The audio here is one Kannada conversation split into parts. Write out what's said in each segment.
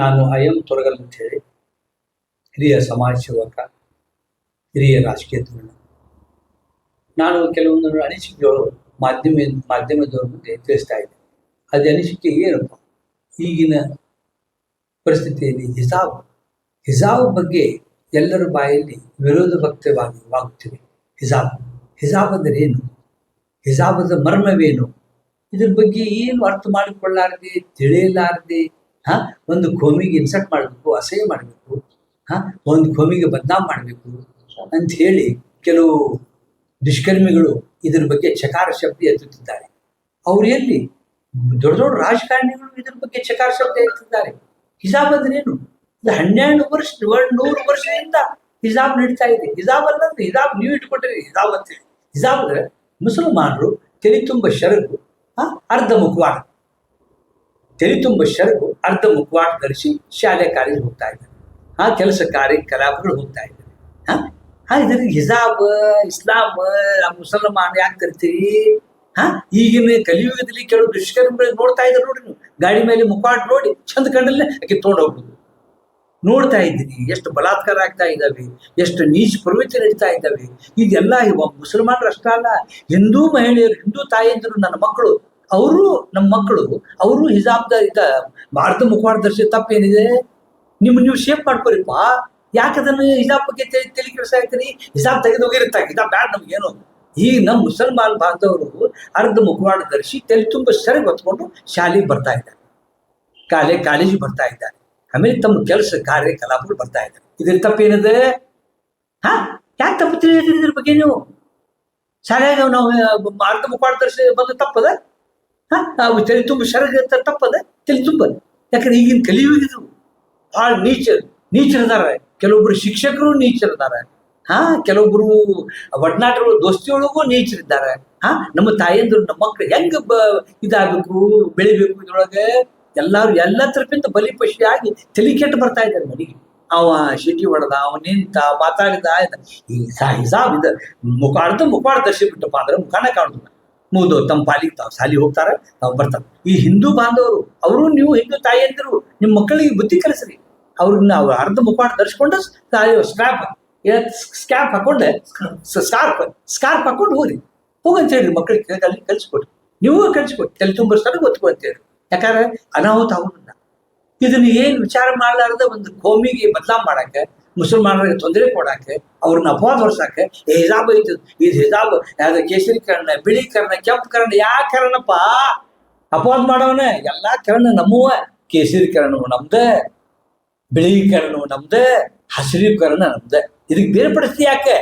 ನಾನು ಐಎಂ ತೊರಗಲ್ ಅಂತ ಹೇಳಿ ಹಿರಿಯ ಸಮಾಜ ಸೇವಕ, ಹಿರಿಯ ರಾಜಕೀಯ ಧುರೀಣ. ನಾನು ಕೆಲವೊಂದು ಅನಿಸಿಕೆಗಳು ಮಾಧ್ಯಮದವ್ರ ಮುಂದೆ ತಿಳಿಸ್ತಾ ಇದ್ದೆ. ಅದು ಅನಿಸಿಕೆ ಏನಪ್ಪ, ಈಗಿನ ಪರಿಸ್ಥಿತಿಯಲ್ಲಿ ಹಿಜಾಬ್ ಬಗ್ಗೆ ಎಲ್ಲರ ಬಾಯಲ್ಲಿ ವಿರೋಧ ವ್ಯಕ್ತವಾಗುತ್ತಿವೆ. ಹಿಜಾಬ್ ಅಂದರೆ ಏನು, ಹಿಜಾಬದ ಮರ್ಮವೇನು, ಇದ್ರ ಬಗ್ಗೆ ಏನು ಅರ್ಥ ಮಾಡಿಕೊಳ್ಳಾರದೆ, ತಿಳಿಯಲಾರದೆ ಒಂದು ಕೋಮಿಗೆ ಇನ್ಸಲ್ಟ್ ಮಾಡಬೇಕು, ಅಸಹ್ಯ ಮಾಡಬೇಕು, ಒಂದು ಕೋಮಿಗೆ ಬದನಾಮ್ ಮಾಡಬೇಕು ಅಂತ ಹೇಳಿ ಕೆಲವು ದುಷ್ಕರ್ಮಿಗಳು ಇದ್ರ ಬಗ್ಗೆ ಚಕಾರ ಶಬ್ದ ಎತ್ತುತ್ತಿದ್ದಾರೆ. ಅವ್ರು ಎಲ್ಲಿ ದೊಡ್ಡ ದೊಡ್ಡ ರಾಜಕಾರಣಿಗಳು ಇದ್ರ ಬಗ್ಗೆ ಚಕಾರ ಶಬ್ದ ಎತ್ತುತ್ತಿದ್ದಾರೆ. ಹಿಜಾಬ್ ಅಂದ್ರೇನು? ಇದು 100 ವರ್ಷದಿಂದ ಹಿಜಾಬ್ ನಡೀತಾ ಇದೆ. ಹಿಜಾಬ್ ಅಲ್ಲ, ಹಿಜಾಬ್ ನೀವು ಇಟ್ಕೊಟ್ರಿ ಹಿಜಾಬ್ ಅಂತೇಳಿ. ಹಿಜಾಬ್ ಅಂದ್ರೆ ಮುಸಲ್ಮಾನರು ತಲೆ ತುಂಬ ಶರಗು, ಅರ್ಧ ಮುಖವಾಡ, ತಲೆ ತುಂಬ ಶರಗು, ಅರ್ಧ ಮುಖವಾಡ ಧರಿಸಿ ಶಾಲೆ ಕಾಲೇಜ್ ಹೋಗ್ತಾ ಇದ್ದಾರೆ, ಕೆಲಸ ಕಾರ್ಯಕಲಾಪಗಳು ಹೋಗ್ತಾ ಇದ್ದಾರೆ. ಇದ್ರಿಗೆ ಹಿಜಾಬ್, ಇಸ್ಲಾಂ, ಮುಸಲ್ಮಾನ ಯಾಕೆ ಕರಿತೀರಿ? ಈಗಿನ ಕಲಿಯುಗದಲ್ಲಿ ಕೆಲವು ದುಷ್ಕರ್ಮಿಗಳು ನೋಡ್ತಾ ಇದ್ದಾರೆ ನೋಡ್ರಿ. ನೀವು ಗಾಡಿ ಮೇಲೆ ಮುಖವಾಡ ನೋಡಿ ಚಂದ ಕಂಡಲ್ಲೇ ಆಕೆ ತೊಗೊಂಡು ಹೋಗ್ಬೋದು. ನೋಡ್ತಾ ಇದ್ದೀರಿ ಎಷ್ಟು ಬಲಾತ್ಕಾರ ಆಗ್ತಾ ಇದ್ದಾವೆ, ಎಷ್ಟು ನೀಚ ಪ್ರವೃತ್ತಿ ನಡೀತಾ ಇದ್ದಾವೆ. ಇದೆಲ್ಲ ಮುಸಲ್ಮಾನರು ಅಷ್ಟೇ ಅಲ್ಲ, ಹಿಂದೂ ಮಹಿಳೆಯರು, ಹಿಂದೂ ತಾಯಿಯಂದರು, ನನ್ನ ಮಕ್ಕಳು, ನಮ್ಮ ಮಕ್ಕಳು ಅವರು ಹಿಜಾಬ್ದ ಭಾರತ ಮುಖವಾಡ ಧರಿಸಿ ತಪ್ಪೇನಿದೆ? ನೀವು ಶೇಪ್ ಮಾಡ್ಕೊರಿಪ್ಪ. ಯಾಕೆ ಅದನ್ನು ಹಿಜಾಬ್ ಬಗ್ಗೆ ತಲೆ ಕೆಡಿಸ್ತಾ ಇರ್ತೀರಿ? ಹಿಜಾಬ್ ತೆಗೆದು ಹೋಗಿರುತ್ತೆ, ಹಿಜಾಬ್ ಬ್ಯಾಡ ನಮ್ಗೇನು. ಈಗ ನಮ್ಮ ಮುಸಲ್ಮಾನ್ ಬಾಂಧವರು ಅರ್ಧ ಮುಖವಾಡ ಧರಿಸಿ ತಲೆ ತುಂಬ ಸರಿ ಹೊತ್ಕೊಂಡು ಶಾಲೆಗೆ ಬರ್ತಾ ಇದ್ದಾರೆ, ಕಾಲೇಜಿಗೆ ಬರ್ತಾ ಇದ್ದಾರೆ, ಆಮೇಲೆ ತಮ್ಮ ಕೆಲಸ ಕಾರ್ಯಕಲಾಪಗಳು ಬರ್ತಾ ಇದ್ದಾರೆ. ಇದ್ರ ತಪ್ಪೇನಿದೆ? ಯಾಕೆ ತಪ್ಪು ತಿಳಿದಿರಿ ಇದ್ರ ಬಗ್ಗೆ? ನೀವು ಶಾಲೆಯಾಗ ನಾವು ಅರ್ಧ ಮುಖವಾಡ ಧರಿಸಿ ಬಂದು ತಪ್ಪದ? ತಲೆ ತುಂಬ ಸೆರಗ ತಪ್ಪದ? ತಲೆ ತುಂಬ? ಯಾಕಂದ್ರೆ ಈಗಿನ ಕಲಿಯುಗಿದ್ರು ಭಾಳ ನೀಚರದಾರ. ಕೆಲವೊಬ್ರು ಶಿಕ್ಷಕರು ನೀಚರಿದ್ದಾರೆ, ಕೆಲವೊಬ್ರು ಒಡನಾಟಗಳು ದೋಸ್ತಿಯೊಳಗೂ ನೀಚರಿದ್ದಾರೆ. ನಮ್ಮ ತಾಯಿಯಂದ್ರು ನಮ್ಮ ಮಕ್ಕಳು ಹೆಂಗ ಇದಾಗಬೇಕು, ಬೆಳಿಬೇಕು, ಇದ್ರೊಳಗೆ ಎಲ್ಲ ತರಪಿಂದ ಬಲಿಪಶಿಯಾಗಿ ತಲೆ ಕೆಟ್ಟು ಬರ್ತಾ ಇದ್ದಾರೆ ಮನೆಗೆ. ಅವ ಶಿಟಿ ಹೊಡೆದ, ಅವ ನಿಂತ ಮಾತಾಡಿದ, ಹಿಜಾಬ್ ಇದ ಅರ್ಧ ಮುಖವಾಡ ಧರಿಸಿ ಬಿಟ್ಟಪ್ಪ ಅಂದ್ರೆ ಮುಖಾನ ಕಾಣುದಿಲ್ಲ. ಮುಗಿದು ತಮ್ಮ ಪಾಲಿಗೆ ತಾವು ಸಾಲಿ ಹೋಗ್ತಾರ, ತಾವು ಬರ್ತಾರೆ. ಈ ಹಿಂದೂ ಬಾಂಧವರು ಅವರು, ನೀವು ಹಿಂದೂ ತಾಯಿಯಂದ್ರು ನಿಮ್ಮ ಮಕ್ಕಳಿಗೆ ಬುದ್ಧಿ ಕಲಿಸ್ರಿ. ಅವ್ರನ್ನ ಅರ್ಧ ಮುಖವಾಡ ಧರಿಸ್ಕೊಂಡು ಸ್ಕ್ಯಾಪ್ ಹಾಕೊಂಡೆ ಸ್ಕಾರ್ಪ್ ಹಾಕೊಂಡು ಹೋಗಂತ ಹೇಳ್ರಿ ಮಕ್ಕಳಿಗೆ ಕಲಿಸ್ಕೊಡ್ರಿ. ನೀವು ಕಲಿಸ್ಕೊಡಿ, ತಲೆ ತುಂಬ ಸಲ ಗೊತ್ತು ಅಂತ ಹೇಳಿ. ಯಾಕಂದ್ರೆ ಅನಾಹುತ ಆಗುದಿಲ್ಲ. ಇದನ್ನ ಏನು ವಿಚಾರ ಮಾಡಲಾರ್ದ ಒಂದು ಕೋಮಿಗೆ ಬದಲಾವ್ ಮಾಡಕ್ಕೆ, ಮುಸಲ್ಮಾನರಿಗೆ ತೊಂದರೆ ಕೊಡಾಕೆ, ಅವ್ರನ್ನ ಅಪವಾದ ಹೊರ್ಸಾಕೆ, ಹಿಜಾಬ್ ಐತಿ, ಇದು ಹಿಜಾಬ್ ಯಾವ್ದು ಕೇಸರಿ ಕರ್ಣ, ಬಿಳಿ ಕರ್ಣ, ಕೆಂಪು ಕರ್ಣ, ಯಾವ ಕರ್ಣಪ್ಪ? ಅಪವಾದ ಮಾಡವನೇ. ಎಲ್ಲಾ ಕರ್ಣ ನಮ್ಮವ. ಕೇಸರಿ ಕರ್ಣವು ನಮ್ದೆ, ಬಿಳಿ ಕರ್ಣವು ನಮ್ದೆ, ಹಸಿರು ಕರ್ಣ ನಮ್ದೆ. ಇದಕ್ಕೆ ಬೇರ್ಪಡಿಸ್ತಿ ಯಾಕೆ?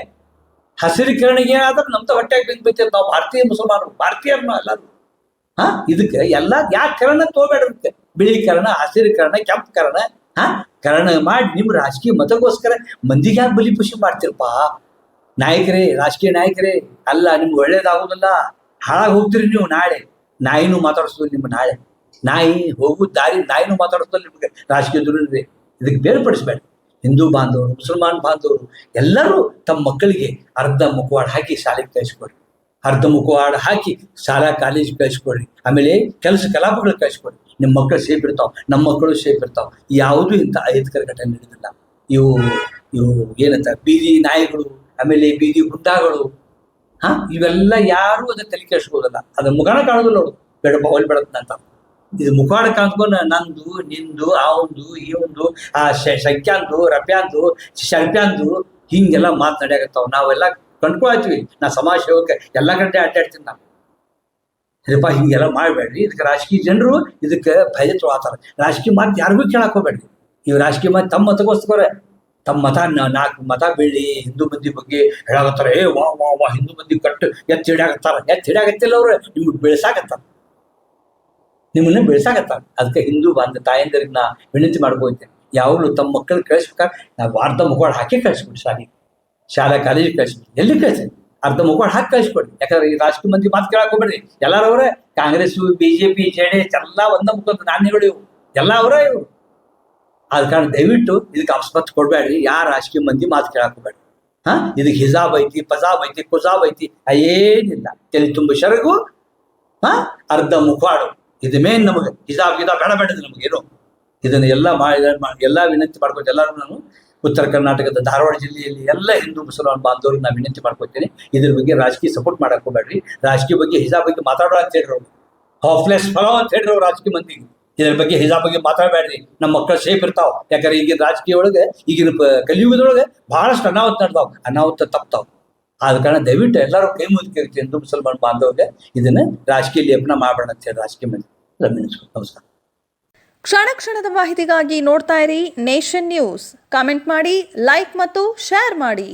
ಹಸಿರೀಕರಣಕ್ಕೆ ಏನಾದ್ರೆ ನಮ್ದು ಹೊಟ್ಟೆಗೆ ಬೆಂಕಿ ಬೈತೇವೆ. ನಾವು ಭಾರತೀಯ ಮುಸಲ್ಮಾನರು, ಭಾರತೀಯರನ್ನ ಎಲ್ಲರೂ. ಇದಕ್ಕೆ ಎಲ್ಲ ಯಾಕೆ ಕರ್ಣ ತಗೋಬೇಡ್ರಿ? ಬಿಳಿ ಕರ್ಣ, ಹಸಿರೀಕರಣ, ಕೆಂಪು ಕರ್ಣ, ಕರ್ಣ ಮಾಡಿ ನಿಮ್ಮ ರಾಜಕೀಯ ಮತಕ್ಕೋಸ್ಕರ ಮಂದಿಗೆ ಯಾಕೆ ಬಲಿಪಶು ಮಾಡ್ತಿರಪ್ಪ? ನಾಯಕರೇ, ರಾಜಕೀಯ ನಾಯಕರೇ, ಅಲ್ಲ ನಿಮ್ಗೆ ಒಳ್ಳೇದಾಗೋದಿಲ್ಲ, ಹಾಳಾಗಿ ಹೋಗ್ತೀರಿ ನೀವು. ನಾಳೆ ನಾಯಿನೂ ಮಾತಾಡಿಸೋದು ನಿಮ್ಮ, ನಾಳೆ ನಾಯಿ ಹೋಗುವ ದಾರಿ ನಾಯಿನೂ ಮಾತಾಡಿಸೋದು ನಿಮ್ಗೆ ರಾಜಕೀಯ ದುರ್ರಿ. ಇದಕ್ಕೆ ಬೇರ್ಪಡಿಸ್ಬೇಡ. ಹಿಂದೂ ಬಾಂಧವರು, ಮುಸಲ್ಮಾನ್ ಬಾಂಧವರು ಎಲ್ಲರೂ ತಮ್ಮ ಮಕ್ಕಳಿಗೆ ಅರ್ಧ ಮುಖವಾಡ ಹಾಕಿ ಶಾಲೆಗೆ ಕಳಿಸ್ಕೊಡ್ರಿ, ಅರ್ಧ ಮುಖವಾಡ ಹಾಕಿ ಶಾಲಾ ಕಾಲೇಜಿಗೆ ಕಳಿಸ್ಕೊಡ್ರಿ, ಆಮೇಲೆ ಕೆಲಸ ಕಲಾಪಗಳು ಕಳಿಸ್ಕೊಡ್ರಿ. ನಿಮ್ಮ ಮಕ್ಕಳು ಸೇಫ್ ಇರ್ತಾವ, ನಮ್ಮ ಮಕ್ಕಳು ಸೇಫ್ ಇರ್ತಾವ. ಯಾವುದೂ ಇಂಥ ಅಹಿತಕರ ಘಟನೆ ನಡೆದಿಲ್ಲ. ಇವು ಏನಂತ ಬೀದಿ ನಾಯಿಗಳು, ಆಮೇಲೆ ಬೀದಿ ಗುಂಡಾಗಳು, ಇವೆಲ್ಲ ಯಾರು ಅದನ್ನ ತಲೆ ಕೆಡಿಸ್ಕೋದಲ್ಲ. ಅದ ಮುಖಾನ ಕಾಣೋದಿಲ್ಲ. ಅವರು ಬೇಡಪ್ಪ ಹೊಲ್ ಬೇಡತ್ತಂತ ಇದು ಮುಖವಾಡ ಕಾಣ್ಕೊಂಡು ನಂದು, ನಿಂದು, ಅವಂದು, ಇವಂದು, ಶಕ್ಯಾಂದು, ರಪ್ಯಾಂದು, ಶರ್ಪ್ಯಾಂದು ಹಿಂಗೆಲ್ಲ ಮಾತನಾಡ್ಯಾಗತ್ತಾವ. ನಾವೆಲ್ಲ ಕಂಡ್ಕೊಳ್ತೀವಿ. ನಾ ಸಮಾಜ ಸೇವಕ, ಎಲ್ಲ ಕಡೆ ಅಡ್ಡಾಡ್ತೀನಿ ನಾವು. ಸರಿಪಾ, ಹಿಂಗೆಲ್ಲ ಮಾಡಬೇಡ್ರಿ. ಇದಕ್ಕೆ ರಾಜಕೀಯ ಜನರು ಇದಕ್ಕೆ ಭಯ ತೊಳಾತಾರ. ರಾಜಕೀಯ ಮಾತು ಯಾರಿಗೂ ಕೇಳಕ್ ಹೋಗ್ಬೇಡ್ರಿ. ಇವ್ ರಾಜಕೀಯ ಮಾತು ತಮ್ಮ ಮತಗೋಸ್ಕರ, ತಮ್ಮ ಮತ 4 ಮತ ಬೀಳಿ ಹಿಂದೂ ಮಂದಿ ಬಗ್ಗೆ ಹೇಳಾಗತ್ತಾರ. ವಾ ಹಿಂದೂ ಮಂದಿ ಕಟ್ಟು ಎತ್ತು ಹಿಡಿಯಾಗತ್ತಿಲ್ಲ. ಅವ್ರು ನಿಮ್ಗೆ ಬೆಳೆಸಾಕತ್ತಾರ, ನಿಮ್ಮನ್ನ ಬೆಳೆಸಾಕತ್ತಾರ. ಅದಕ್ಕೆ ಹಿಂದೂ ತಾಯಂದರಿಗೆ ನಾ ವಿನಂತಿ ಮಾಡ್ಕೋತೇನೆ, ಯಾವಾಗಲೂ ತಮ್ಮ ಮಕ್ಕಳು ಕಳಿಸ್ಬೇಕಾದ್ರೆ ನಾವು ಅರ್ಧ ಮುಖವಾಡ ಹಾಕಿ ಕಳಿಸ್ಬಿಡಿ. ಶಾಲಾ ಕಾಲೇಜಿಗೆ ಕಳಿಸ್ಬಿಡಿ. ಎಲ್ಲಿ ಕಳಿಸಿ ಅರ್ಧ ಮುಖವಾಡ ಹಾಕಿ ಕಳಿಸ್ಕೊಡಿ. ಯಾಕಂದ್ರೆ ಈ ರಾಜಕೀಯ ಮಂದಿ ಮಾತು ಕೇಳಕ್ ಹೋಗ್ಬೇಡ್ರಿ. ಎಲ್ಲಾರು ಅವರೇ, ಕಾಂಗ್ರೆಸ್, ಬಿಜೆಪಿ, JDS ಎಲ್ಲ ಒಂದ ಮುಖದ ನಾಣ್ಯಗಳು ಇವು, ಎಲ್ಲ ಅವರೇ ಇವು. ಆದ ಕಾರಣ ದಯವಿಟ್ಟು ಇದಕ್ಕೆ ಅಪಸ್ಪತ್ ಕೊಡ್ಬೇಡ್ರಿ. ಯಾರ ರಾಜಕೀಯ ಮಂದಿ ಮಾತು ಕೇಳಕ್ ಹೋಗ್ಬೇಡ್ರಿ. ಇದಕ್ಕೆ ಹಿಜಾಬ್ ಐತಿ, ಪಜಾಬ್ ಐತಿ, ಕುಜಾಬ್ ಐತಿ, ಏನಿಲ್ಲ. ತಲೆ ತುಂಬ ಶರಗು, ಅರ್ಧ ಮುಖವಾಡು, ಇದು ಮೇನ್. ನಮಗೆ ಹಿಜಾಬ್ ಬೇಡ ಬೇಡದು ನಮಗೇನು. ಇದನ್ನು ಎಲ್ಲ ವಿನಂತಿ ಮಾಡ್ಕೊತೀನಿ. ಎಲ್ಲರೂ ನಾನು ಉತ್ತರ ಕರ್ನಾಟಕದ ಧಾರವಾಡ ಜಿಲ್ಲೆಯಲ್ಲಿ ಎಲ್ಲ ಹಿಂದೂ ಮುಸಲ್ಮಾನ್ ಬಾಂಧವರಿಗೆ ನಾನು ವಿನಂತಿ ಮಾಡ್ಕೊತೀನಿ, ಇದ್ರ ಬಗ್ಗೆ ರಾಜಕೀಯ ಸಪೋರ್ಟ್ ಮಾಡಕ್ಕೆ ಹೋಗ್ಬೇಡ್ರಿ. ರಾಜಕೀಯ ಬಗ್ಗೆ ಹಿಜಾಬ್ ಬಗ್ಗೆ ಮಾತಾಡೋ ಅಂತ ಹೇಳ್ರಿ, ಹಾಫ್ಲೆಸ್ ಫಲೋ ಅಂತ ಹೇಳ್ರಿ ಅವ್ರು ರಾಜಕೀಯ ಮಂದಿಗೆ. ಇದ್ರ ಬಗ್ಗೆ ಹಿಜಾಬ್ ಬಗ್ಗೆ ಮಾತಾಡಬೇಡ್ರಿ, ನಮ್ಮ ಮಕ್ಕಳು ಸೇಫ್ ಇರ್ತಾವ. ಯಾಕಂದ್ರೆ ಈಗಿನ ರಾಜಕೀಯ ಒಳಗೆ ಈಗಿನ ಕಲಿಯುಗದೊಳಗೆ ಬಹಳಷ್ಟು ಅನಾಹುತ ನಡೆದಾವ್, ಅನಾಹುತ ತಪ್ತಾವ್. ಆದ ಕಾರಣ ದಯವಿಟ್ಟು ಎಲ್ಲರೂ ಕೈ ಮುಗಿದು ಹಿಂದೂ ಮುಸಲ್ಮಾನ್ ಬಾಂಧವ್ರಿಗೆ ಇದನ್ನ ರಾಜಕೀಯ ಲೇಪನ ಮಾಡಬೇಡ ಅಂತ ಹೇಳಿ ರಾಜಕೀಯ ಮಂದಿ ನಮಸ್ಕಾರ. ಕ್ಷಣ ಕ್ಷಣದ ಮಾಹಿತಿಗಾಗಿ ನೋಡ್ತಾ ಇರಿ ನೇಷನ್ ನ್ಯೂಸ್. ಕಾಮೆಂಟ್ ಮಾಡಿ, ಲೈಕ್ ಮತ್ತು ಶೇರ್ ಮಾಡಿ.